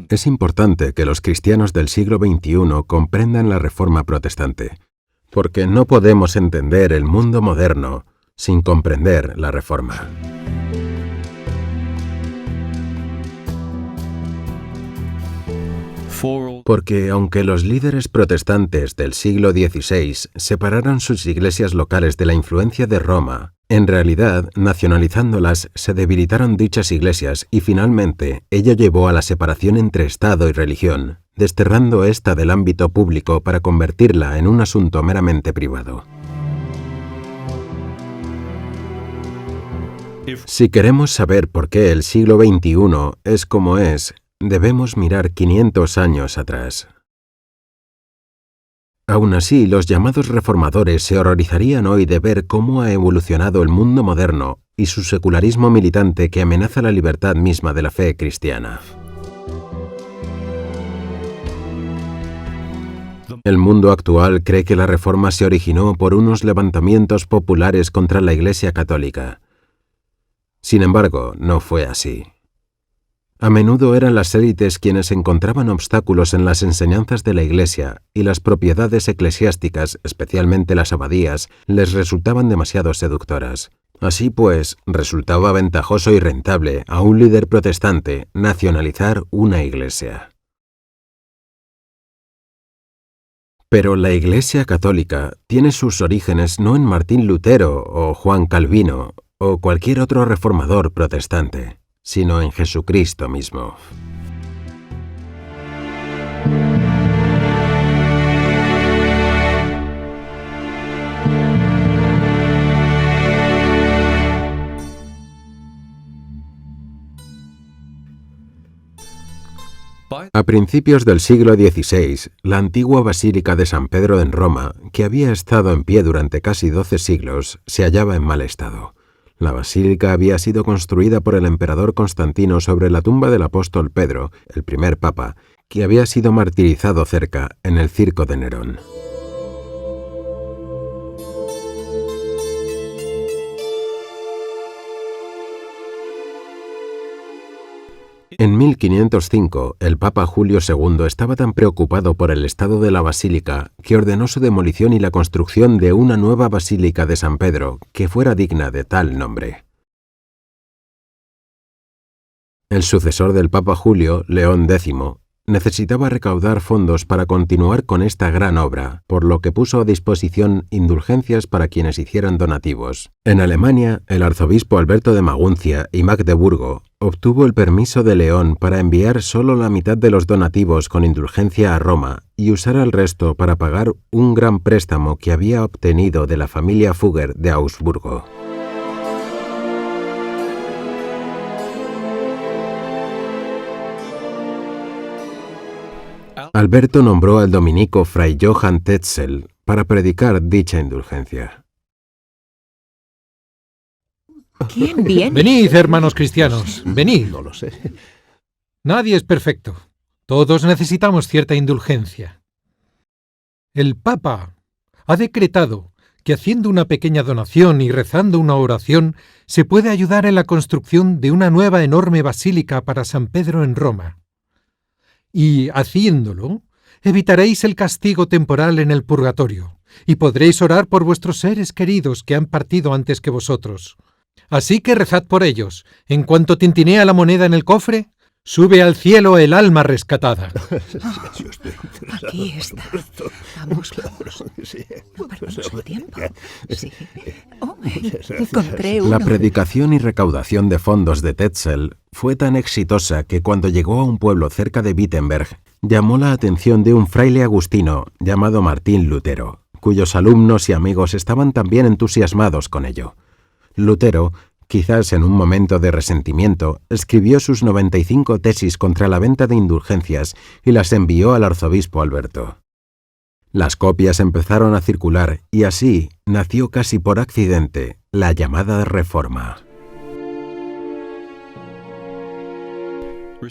Es importante que los cristianos del siglo XXI comprendan la Reforma protestante, porque no podemos entender el mundo moderno sin comprender la Reforma. Porque aunque los líderes protestantes del siglo XVI separaron sus iglesias locales de la influencia de Roma, en realidad, nacionalizándolas, se debilitaron dichas iglesias y finalmente ello llevó a la separación entre Estado y religión, desterrando ésta del ámbito público para convertirla en un asunto meramente privado. Si queremos saber por qué el siglo XXI es como es, debemos mirar 500 años atrás. Aún así, los llamados reformadores se horrorizarían hoy de ver cómo ha evolucionado el mundo moderno y su secularismo militante que amenaza la libertad misma de la fe cristiana. El mundo actual cree que la Reforma se originó por unos levantamientos populares contra la Iglesia católica. Sin embargo, no fue así. A menudo eran las élites quienes encontraban obstáculos en las enseñanzas de la Iglesia y las propiedades eclesiásticas, especialmente las abadías, les resultaban demasiado seductoras. Así pues, resultaba ventajoso y rentable a un líder protestante nacionalizar una iglesia. Pero la Iglesia católica tiene sus orígenes no en Martín Lutero o Juan Calvino o cualquier otro reformador protestante, sino en Jesucristo mismo. A principios del siglo XVI, la antigua Basílica de San Pedro en Roma, que había estado en pie durante casi 12 siglos, se hallaba en mal estado. La basílica había sido construida por el emperador Constantino sobre la tumba del apóstol Pedro, el primer papa, que había sido martirizado cerca, en el circo de Nerón. En 1505, el Papa Julio II estaba tan preocupado por el estado de la basílica que ordenó su demolición y la construcción de una nueva basílica de San Pedro que fuera digna de tal nombre. El sucesor del Papa Julio, León X, necesitaba recaudar fondos para continuar con esta gran obra, por lo que puso a disposición indulgencias para quienes hicieran donativos. En Alemania, el arzobispo Alberto de Maguncia y Magdeburgo obtuvo el permiso de León para enviar solo la mitad de los donativos con indulgencia a Roma y usar el resto para pagar un gran préstamo que había obtenido de la familia Fugger de Augsburgo. Alberto nombró al dominico Fray Johann Tetzel para predicar dicha indulgencia. ¿Quién viene? Venid, hermanos cristianos, venid. No lo sé. Nadie es perfecto. Todos necesitamos cierta indulgencia. El Papa ha decretado que haciendo una pequeña donación y rezando una oración se puede ayudar en la construcción de una nueva enorme basílica para San Pedro en Roma. Y, haciéndolo, evitaréis el castigo temporal en el purgatorio, y podréis orar por vuestros seres queridos que han partido antes que vosotros. Así que rezad por ellos. En cuanto tintinea la moneda en el cofre, sube al cielo el alma rescatada. Aquí está. Vamos. No perdamos el tiempo. Sí. Oh, encontré uno. La predicación y recaudación de fondos de Tetzel fue tan exitosa que cuando llegó a un pueblo cerca de Wittenberg, llamó la atención de un fraile agustino llamado Martín Lutero, cuyos alumnos y amigos estaban también entusiasmados con ello. Lutero, quizás en un momento de resentimiento, escribió sus 95 tesis contra la venta de indulgencias y las envió al arzobispo Alberto. Las copias empezaron a circular y así nació casi por accidente la llamada Reforma.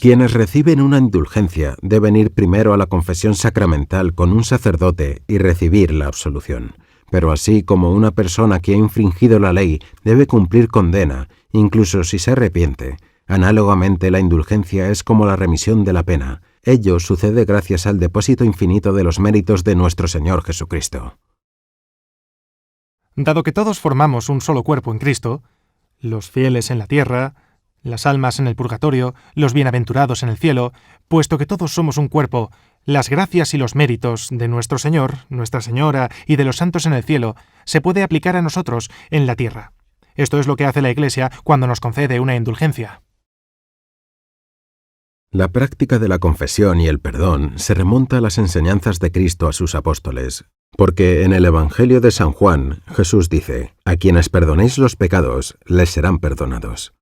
Quienes reciben una indulgencia deben ir primero a la confesión sacramental con un sacerdote y recibir la absolución. Pero así como una persona que ha infringido la ley debe cumplir condena, incluso si se arrepiente, Análogamente, la indulgencia es como la remisión de la pena. Ello sucede gracias al depósito infinito de los méritos de nuestro Señor Jesucristo. Dado que todos formamos un solo cuerpo en Cristo, los fieles en la tierra, las almas en el purgatorio, los bienaventurados en el cielo, puesto que todos somos un cuerpo, las gracias y los méritos de nuestro Señor, Nuestra Señora y de los santos en el cielo se puede aplicar a nosotros en la tierra. Esto es lo que hace la Iglesia cuando nos concede una indulgencia. La práctica de la confesión y el perdón se remonta a las enseñanzas de Cristo a sus apóstoles, porque en el Evangelio de San Juan, Jesús dice: «A quienes perdonéis los pecados, les serán perdonados».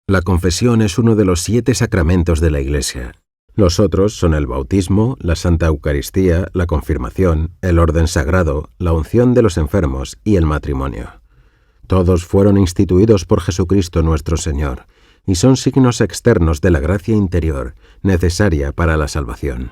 La confesión es uno de los 7 sacramentos de la Iglesia. Los otros son el bautismo, la Santa Eucaristía, la confirmación, el orden sagrado, la unción de los enfermos y el matrimonio. Todos fueron instituidos por Jesucristo nuestro Señor, y son signos externos de la gracia interior, necesaria para la salvación.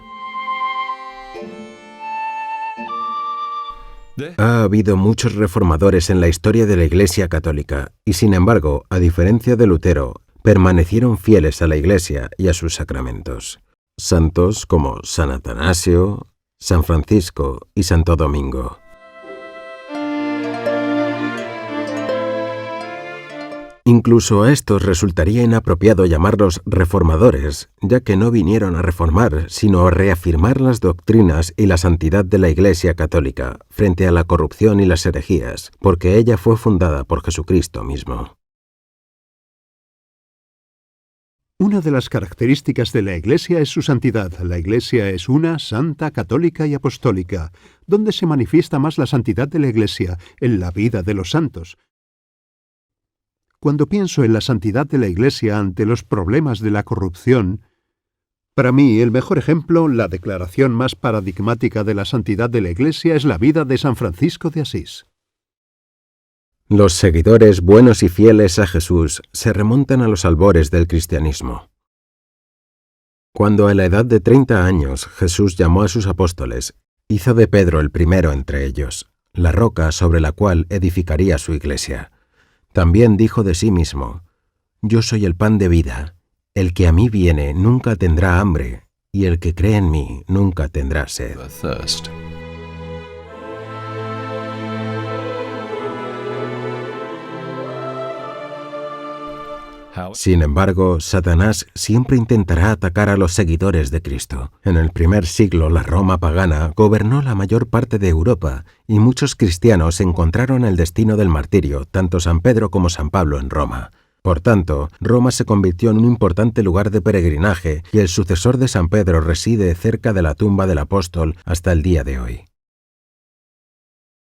Ha habido muchos reformadores en la historia de la Iglesia católica, y sin embargo, a diferencia de Lutero, permanecieron fieles a la Iglesia y a sus sacramentos. Santos como San Atanasio, San Francisco y Santo Domingo. Incluso a estos resultaría inapropiado llamarlos reformadores, ya que no vinieron a reformar, sino a reafirmar las doctrinas y la santidad de la Iglesia católica frente a la corrupción y las herejías, porque ella fue fundada por Jesucristo mismo. Una de las características de la Iglesia es su santidad. La Iglesia es una, santa, católica y apostólica. ¿Dónde se manifiesta más la santidad de la Iglesia? En la vida de los santos. Cuando pienso en la santidad de la Iglesia ante los problemas de la corrupción, para mí el mejor ejemplo, la declaración más paradigmática de la santidad de la Iglesia es la vida de San Francisco de Asís. Los seguidores buenos y fieles a Jesús se remontan a los albores del cristianismo. Cuando a la edad de 30 años Jesús llamó a sus apóstoles, hizo de Pedro el primero entre ellos, la roca sobre la cual edificaría su iglesia. También dijo de sí mismo: «Yo soy el pan de vida. El que a mí viene nunca tendrá hambre, y el que cree en mí nunca tendrá sed». Sin embargo, Satanás siempre intentará atacar a los seguidores de Cristo. En el primer siglo, la Roma pagana gobernó la mayor parte de Europa, y muchos cristianos encontraron el destino del martirio, tanto San Pedro como San Pablo en Roma. Por tanto, Roma se convirtió en un importante lugar de peregrinaje, y el sucesor de San Pedro reside cerca de la tumba del apóstol hasta el día de hoy.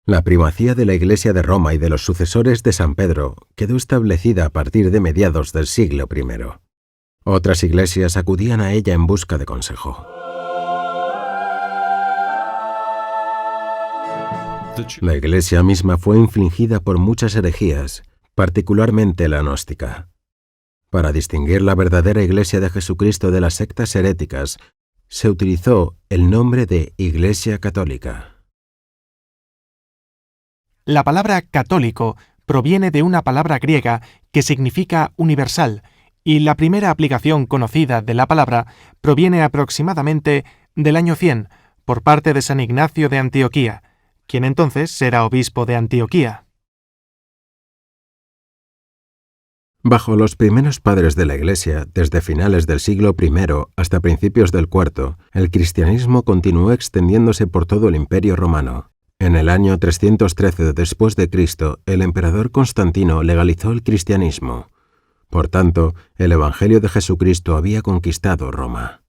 La primacía de la Iglesia de Roma y de los sucesores de San Pedro quedó establecida a partir de mediados del siglo I. Otras iglesias acudían a ella en busca de consejo. La Iglesia misma fue infligida por muchas herejías, particularmente la gnóstica. Para distinguir la verdadera Iglesia de Jesucristo de las sectas heréticas, se utilizó el nombre de Iglesia Católica. La palabra católico proviene de una palabra griega que significa universal, y la primera aplicación conocida de la palabra proviene aproximadamente del año 100 por parte de San Ignacio de Antioquía, quien entonces era obispo de Antioquía. Bajo los primeros padres de la Iglesia, desde finales del siglo I hasta principios del IV, el cristianismo continuó extendiéndose por todo el Imperio Romano. En el año 313 después de Cristo, el emperador Constantino legalizó el cristianismo. Por tanto, el Evangelio de Jesucristo había conquistado Roma.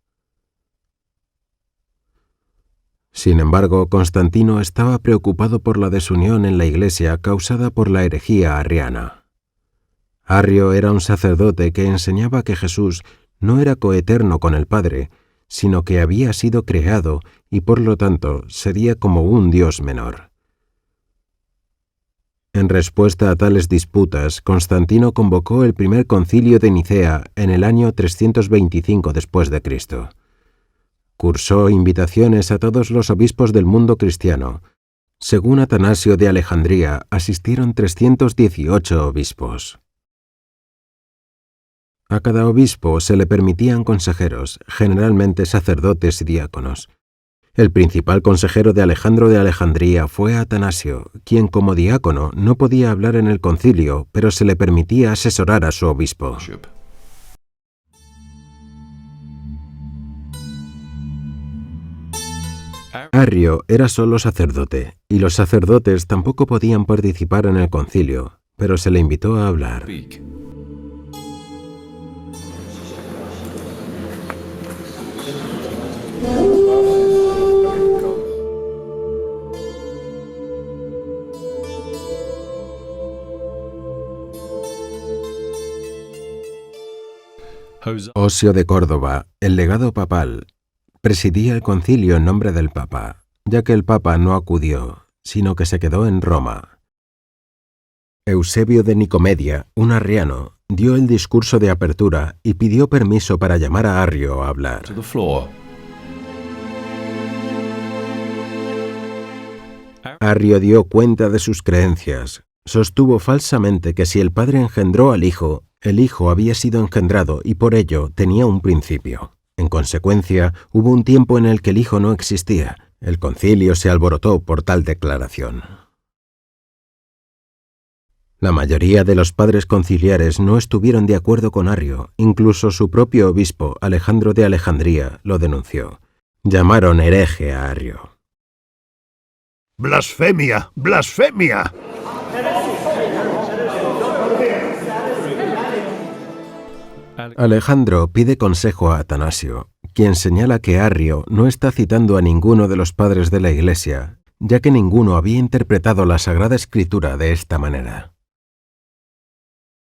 Sin embargo, Constantino estaba preocupado por la desunión en la Iglesia causada por la herejía arriana. Arrio era un sacerdote que enseñaba que Jesús no era coeterno con el Padre, sino que había sido creado y por lo tanto sería como un Dios menor. En respuesta a tales disputas, Constantino convocó el primer concilio de Nicea en el año 325 después de Cristo. Cursó invitaciones a todos los obispos del mundo cristiano. Según Atanasio de Alejandría, asistieron 318 obispos. A cada obispo se le permitían consejeros, generalmente sacerdotes y diáconos. El principal consejero de Alejandro de Alejandría fue Atanasio, quien como diácono no podía hablar en el concilio, pero se le permitía asesorar a su obispo. Arrio era solo sacerdote, y los sacerdotes tampoco podían participar en el concilio, pero se le invitó a hablar. Osio de Córdoba, el legado papal, presidía el concilio en nombre del Papa, ya que el Papa no acudió, sino que se quedó en Roma. Eusebio de Nicomedia, un arriano, dio el discurso de apertura y pidió permiso para llamar a Arrio a hablar. Arrio dio cuenta de sus creencias. Sostuvo falsamente que si el Padre engendró al Hijo, el Hijo había sido engendrado y por ello tenía un principio. En consecuencia, hubo un tiempo en el que el Hijo no existía. El concilio se alborotó por tal declaración. La mayoría de los padres conciliares no estuvieron de acuerdo con Arrio, incluso su propio obispo, Alejandro de Alejandría, lo denunció. Llamaron hereje a Arrio. ¡Blasfemia! ¡Blasfemia! Alejandro pide consejo a Atanasio, quien señala que Arrio no está citando a ninguno de los padres de la Iglesia, ya que ninguno había interpretado la Sagrada Escritura de esta manera.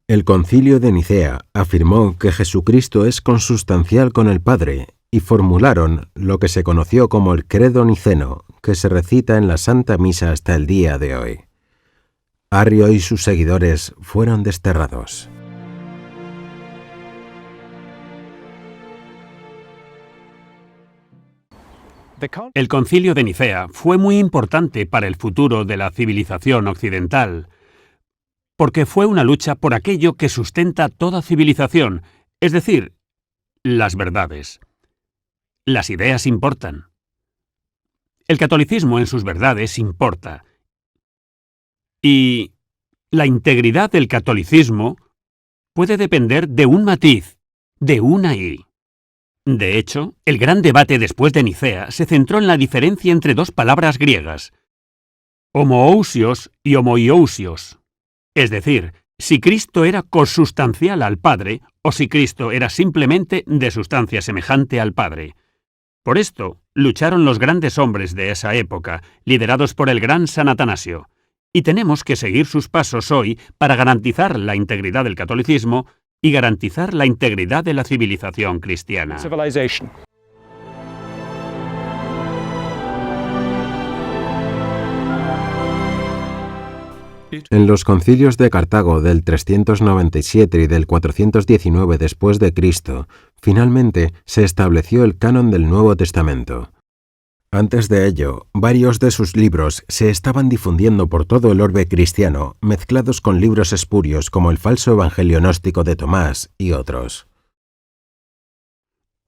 El Concilio de Nicea afirmó que Jesucristo es consustancial con el Padre y formularon lo que se conoció como el Credo Niceno, que se recita en la Santa Misa hasta el día de hoy. Arrio y sus seguidores fueron desterrados. El Concilio de Nicea fue muy importante para el futuro de la civilización occidental, porque fue una lucha por aquello que sustenta toda civilización, es decir, las verdades. Las ideas importan. El catolicismo en sus verdades importa. Y la integridad del catolicismo puede depender de un matiz, de una i. De hecho, el gran debate después de Nicea se centró en la diferencia entre dos palabras griegas, homoousios y homoiousios, es decir, si Cristo era consustancial al Padre o si Cristo era simplemente de sustancia semejante al Padre. Por esto, lucharon los grandes hombres de esa época, liderados por el gran San Atanasio, y tenemos que seguir sus pasos hoy para garantizar la integridad del catolicismo y garantizar la integridad de la civilización cristiana. En los concilios de Cartago del 397 y del 419 después de Cristo, finalmente se estableció el canon del Nuevo Testamento. Antes de ello, varios de sus libros se estaban difundiendo por todo el orbe cristiano, mezclados con libros espurios como el falso Evangelio gnóstico de Tomás y otros.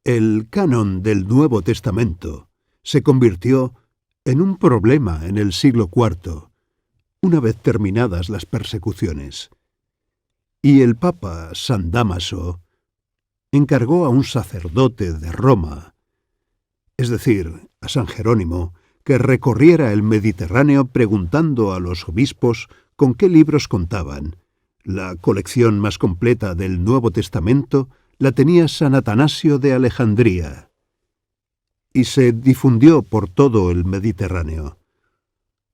El canon del Nuevo Testamento se convirtió en un problema en el siglo IV, una vez terminadas las persecuciones. Y el Papa San Dámaso encargó a un sacerdote de Roma, es decir, a San Jerónimo, que recorriera el Mediterráneo preguntando a los obispos con qué libros contaban. La colección más completa del Nuevo Testamento la tenía San Atanasio de Alejandría, y se difundió por todo el Mediterráneo.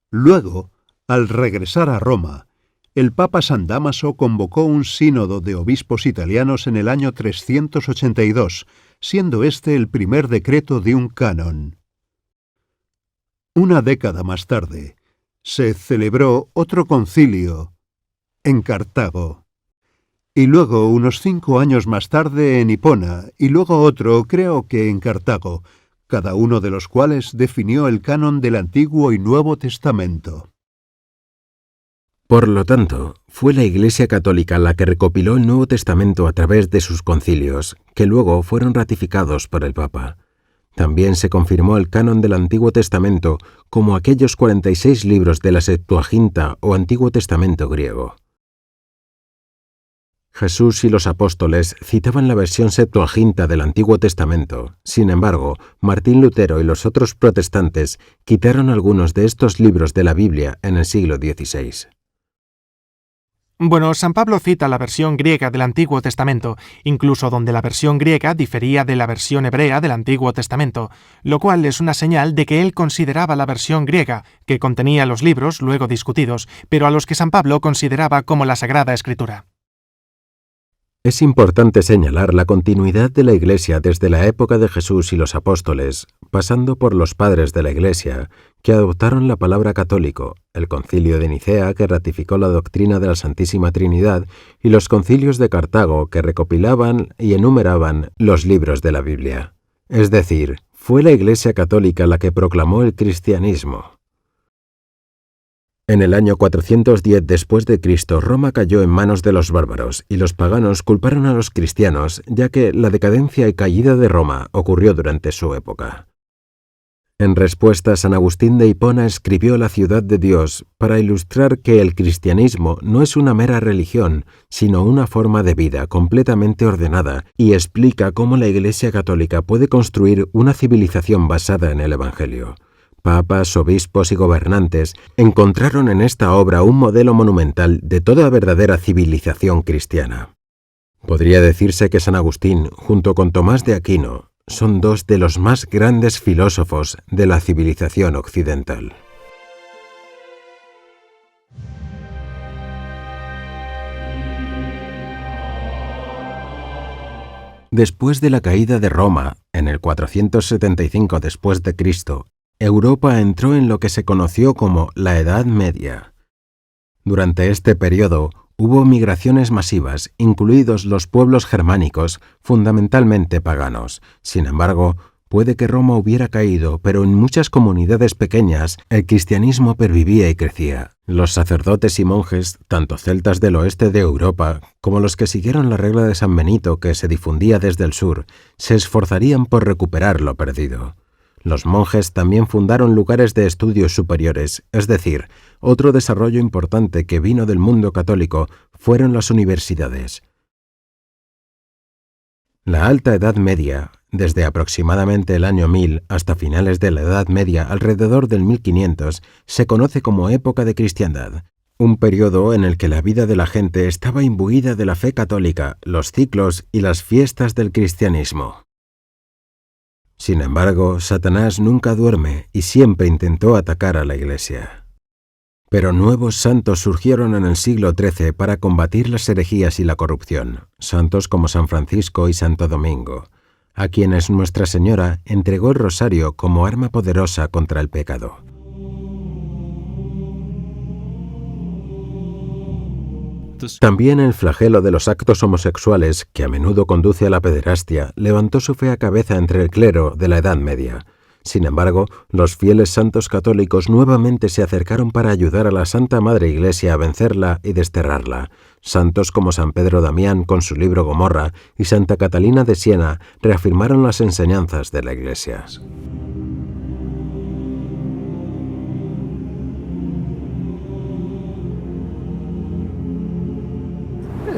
Luego, al regresar a Roma, el Papa San Dámaso convocó un sínodo de obispos italianos en el año 382, siendo este el primer decreto de un canon. Una década más tarde, se celebró otro concilio en Cartago, y luego unos 5 años más tarde en Hipona, y luego otro, creo que en Cartago, cada uno de los cuales definió el canon del Antiguo y Nuevo Testamento. Por lo tanto, fue la Iglesia Católica la que recopiló el Nuevo Testamento a través de sus concilios, que luego fueron ratificados por el Papa. También se confirmó el canon del Antiguo Testamento como aquellos 46 libros de la Septuaginta o Antiguo Testamento griego. Jesús y los apóstoles citaban la versión Septuaginta del Antiguo Testamento. Sin embargo, Martín Lutero y los otros protestantes quitaron algunos de estos libros de la Biblia en el siglo XVI. Bueno, San Pablo cita la versión griega del Antiguo Testamento, incluso donde la versión griega difería de la versión hebrea del Antiguo Testamento, lo cual es una señal de que él consideraba la versión griega, que contenía los libros luego discutidos, pero a los que San Pablo consideraba como la Sagrada Escritura. Es importante señalar la continuidad de la Iglesia desde la época de Jesús y los apóstoles, pasando por los padres de la Iglesia, que adoptaron la palabra católico, el Concilio de Nicea, que ratificó la doctrina de la Santísima Trinidad, y los concilios de Cartago, que recopilaban y enumeraban los libros de la Biblia. Es decir, fue la Iglesia católica la que proclamó el cristianismo. En el año 410 después de Cristo, Roma cayó en manos de los bárbaros y los paganos culparon a los cristianos, ya que la decadencia y caída de Roma ocurrió durante su época. En respuesta, San Agustín de Hipona escribió La ciudad de Dios para ilustrar que el cristianismo no es una mera religión, sino una forma de vida completamente ordenada, y explica cómo la Iglesia católica puede construir una civilización basada en el Evangelio. Papas, obispos y gobernantes encontraron en esta obra un modelo monumental de toda verdadera civilización cristiana. Podría decirse que San Agustín, junto con Tomás de Aquino, son dos de los más grandes filósofos de la civilización occidental. Después de la caída de Roma, en el 475 después de Cristo, Europa entró en lo que se conoció como la Edad Media. Durante este periodo hubo migraciones masivas, incluidos los pueblos germánicos, fundamentalmente paganos. Sin embargo, puede que Roma hubiera caído, pero en muchas comunidades pequeñas el cristianismo pervivía y crecía. Los sacerdotes y monjes, tanto celtas del oeste de Europa como los que siguieron la regla de San Benito que se difundía desde el sur, se esforzarían por recuperar lo perdido. Los monjes también fundaron lugares de estudios superiores, es decir, otro desarrollo importante que vino del mundo católico fueron las universidades. La Alta Edad Media, desde aproximadamente el año 1000 hasta finales de la Edad Media alrededor del 1500, se conoce como época de cristiandad, un periodo en el que la vida de la gente estaba imbuida de la fe católica, los ciclos y las fiestas del cristianismo. Sin embargo, Satanás nunca duerme y siempre intentó atacar a la Iglesia. Pero nuevos santos surgieron en el siglo XIII para combatir las herejías y la corrupción, santos como San Francisco y Santo Domingo, a quienes Nuestra Señora entregó el rosario como arma poderosa contra el pecado. También el flagelo de los actos homosexuales, que a menudo conduce a la pederastia, levantó su fea cabeza entre el clero de la Edad Media. Sin embargo, los fieles santos católicos nuevamente se acercaron para ayudar a la Santa Madre Iglesia a vencerla y desterrarla. Santos como San Pedro Damián con su libro Gomorra y Santa Catalina de Siena reafirmaron las enseñanzas de la Iglesia.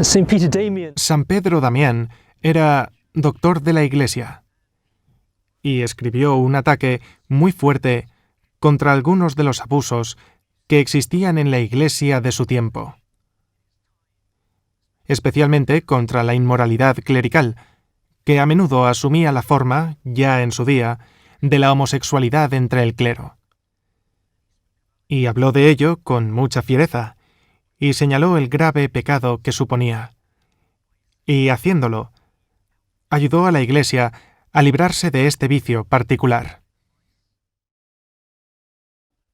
San Pedro Damián era doctor de la Iglesia y escribió un ataque muy fuerte contra algunos de los abusos que existían en la Iglesia de su tiempo, especialmente contra la inmoralidad clerical, que a menudo asumía la forma, ya en su día, de la homosexualidad entre el clero. Y habló de ello con mucha fiereza, y señaló el grave pecado que suponía. Y haciéndolo, ayudó a la Iglesia a librarse de este vicio particular.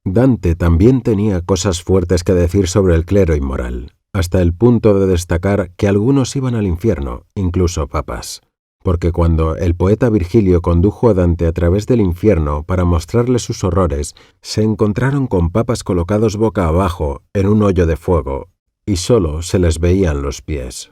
Dante también tenía cosas fuertes que decir sobre el clero inmoral, hasta el punto de destacar que algunos iban al infierno, incluso papas. porque cuando el poeta Virgilio condujo a Dante a través del infierno para mostrarle sus horrores, se encontraron con papas colocados boca abajo en un hoyo de fuego, y solo se les veían los pies.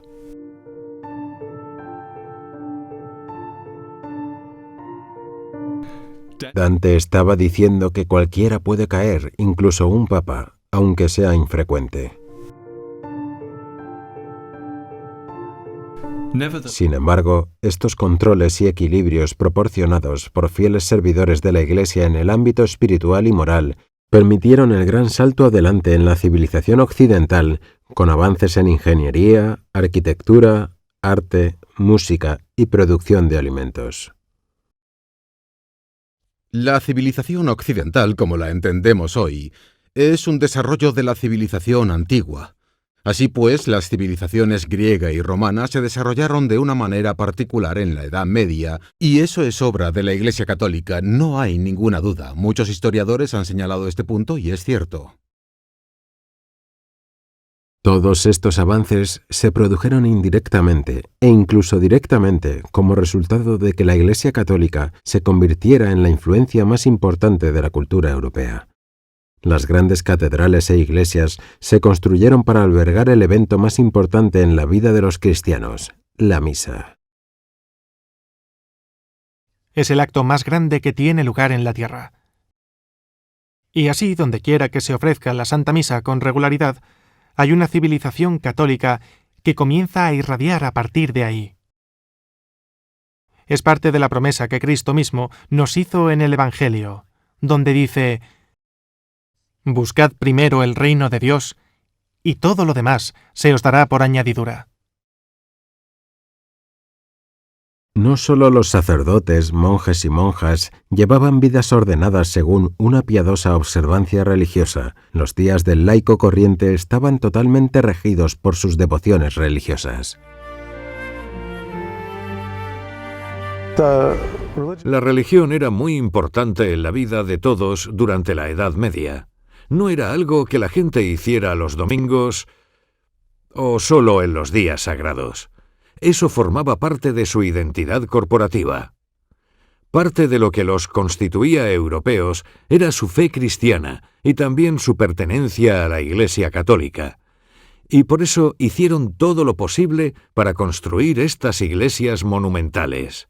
Dante estaba diciendo que cualquiera puede caer, incluso un papa, aunque sea infrecuente. Sin embargo, estos controles y equilibrios proporcionados por fieles servidores de la Iglesia en el ámbito espiritual y moral permitieron el gran salto adelante en la civilización occidental, con avances en ingeniería, arquitectura, arte, música y producción de alimentos. La civilización occidental, como la entendemos hoy, es un desarrollo de la civilización antigua. Así pues, las civilizaciones griega y romana se desarrollaron de una manera particular en la Edad Media, y eso es obra de la Iglesia Católica, no hay ninguna duda. Muchos historiadores han señalado este punto y es cierto. Todos estos avances se produjeron indirectamente e incluso directamente como resultado de que la Iglesia Católica se convirtiera en la influencia más importante de la cultura europea. Las grandes catedrales e iglesias se construyeron para albergar el evento más importante en la vida de los cristianos, la misa. Es el acto más grande que tiene lugar en la tierra. Y así, donde quiera que se ofrezca la Santa Misa con regularidad, hay una civilización católica que comienza a irradiar a partir de ahí. Es parte de la promesa que Cristo mismo nos hizo en el Evangelio, donde dice: «Buscad primero el reino de Dios, y todo lo demás se os dará por añadidura». No solo los sacerdotes, monjes y monjas llevaban vidas ordenadas según una piadosa observancia religiosa. Los días del laico corriente estaban totalmente regidos por sus devociones religiosas. La religión era muy importante en la vida de todos durante la Edad Media. No era algo que la gente hiciera los domingos o solo en los días sagrados. Eso formaba parte de su identidad corporativa. Parte de lo que los constituía europeos era su fe cristiana y también su pertenencia a la Iglesia Católica. Y por eso hicieron todo lo posible para construir estas iglesias monumentales.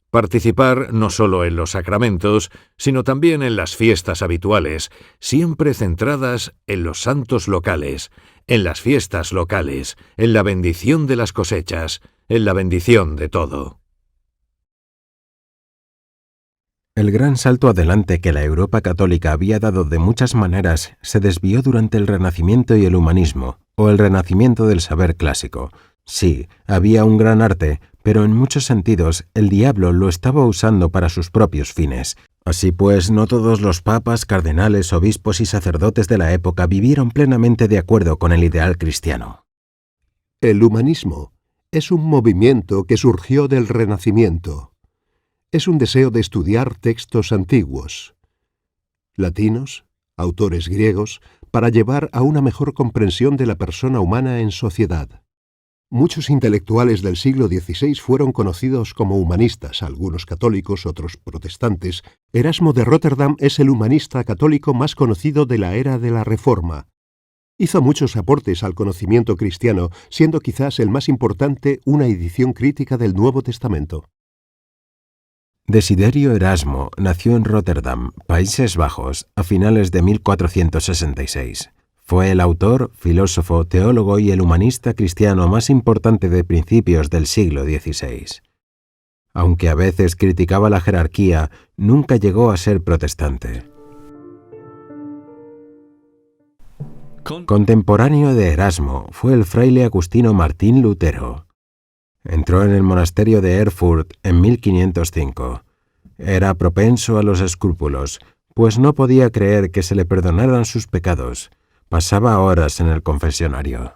Participar no solo en los sacramentos, sino también en las fiestas habituales, siempre centradas en los santos locales, en las fiestas locales, en la bendición de las cosechas, en la bendición de todo. El gran salto adelante que la Europa católica había dado de muchas maneras se desvió durante el Renacimiento y el humanismo, o el renacimiento del saber clásico. Sí, había un gran arte, pero en muchos sentidos el diablo lo estaba usando para sus propios fines. Así pues, no todos los papas, cardenales, obispos y sacerdotes de la época vivieron plenamente de acuerdo con el ideal cristiano. El humanismo es un movimiento que surgió del Renacimiento. Es un deseo de estudiar textos antiguos, latinos, autores griegos, para llevar a una mejor comprensión de la persona humana en sociedad. Muchos intelectuales del siglo XVI fueron conocidos como humanistas, algunos católicos, otros protestantes. Erasmo de Róterdam es el humanista católico más conocido de la era de la Reforma. Hizo muchos aportes al conocimiento cristiano, siendo quizás el más importante una edición crítica del Nuevo Testamento. Desiderio Erasmo nació en Róterdam, Países Bajos, a finales de 1466. Fue el autor, filósofo, teólogo y el humanista cristiano más importante de principios del siglo XVI. Aunque a veces criticaba la jerarquía, nunca llegó a ser protestante. Contemporáneo de Erasmo fue el fraile agustino Martín Lutero. Entró en el monasterio de Erfurt en 1505. Era propenso a los escrúpulos, pues no podía creer que se le perdonaran sus pecados. Pasaba horas en el confesionario.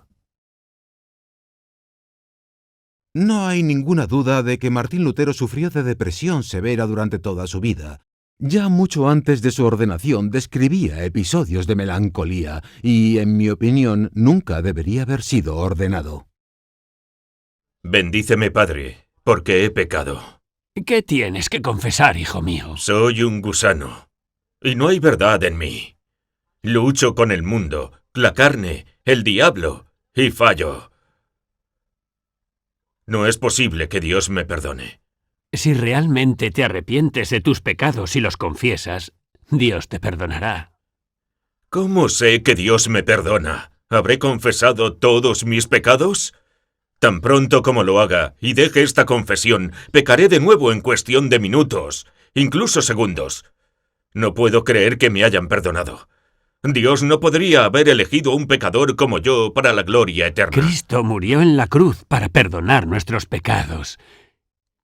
No hay ninguna duda de que Martín Lutero sufrió de depresión severa durante toda su vida. Ya mucho antes de su ordenación describía episodios de melancolía y, en mi opinión, nunca debería haber sido ordenado. Bendíceme, Padre, Porque he pecado. ¿Qué tienes que confesar, hijo mío? Soy un gusano, y no hay verdad en mí. Lucho con el mundo, la carne, el diablo, y fallo. No es posible que Dios me perdone. Si realmente te arrepientes de tus pecados y los confiesas, Dios te perdonará. ¿Cómo sé que Dios me perdona? ¿Habré confesado todos mis pecados? Tan pronto como lo haga y deje esta confesión, pecaré de nuevo en cuestión de minutos, incluso segundos. No puedo creer que me hayan perdonado. Dios no podría haber elegido a un pecador como yo para la gloria eterna. Cristo murió en la cruz para perdonar nuestros pecados.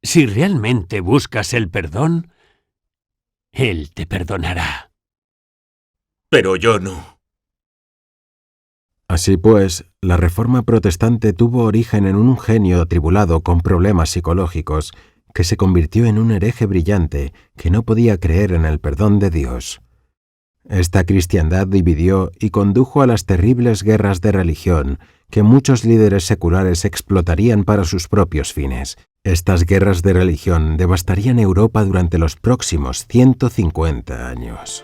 Si realmente buscas el perdón, Él te perdonará. Pero yo no. Así pues, la Reforma protestante tuvo origen en un genio atribulado con problemas psicológicos que se convirtió en un hereje brillante que no podía creer en el perdón de Dios. Esta cristiandad dividió y condujo a las terribles guerras de religión que muchos líderes seculares explotarían para sus propios fines. Estas guerras de religión devastarían Europa durante los próximos 150 años.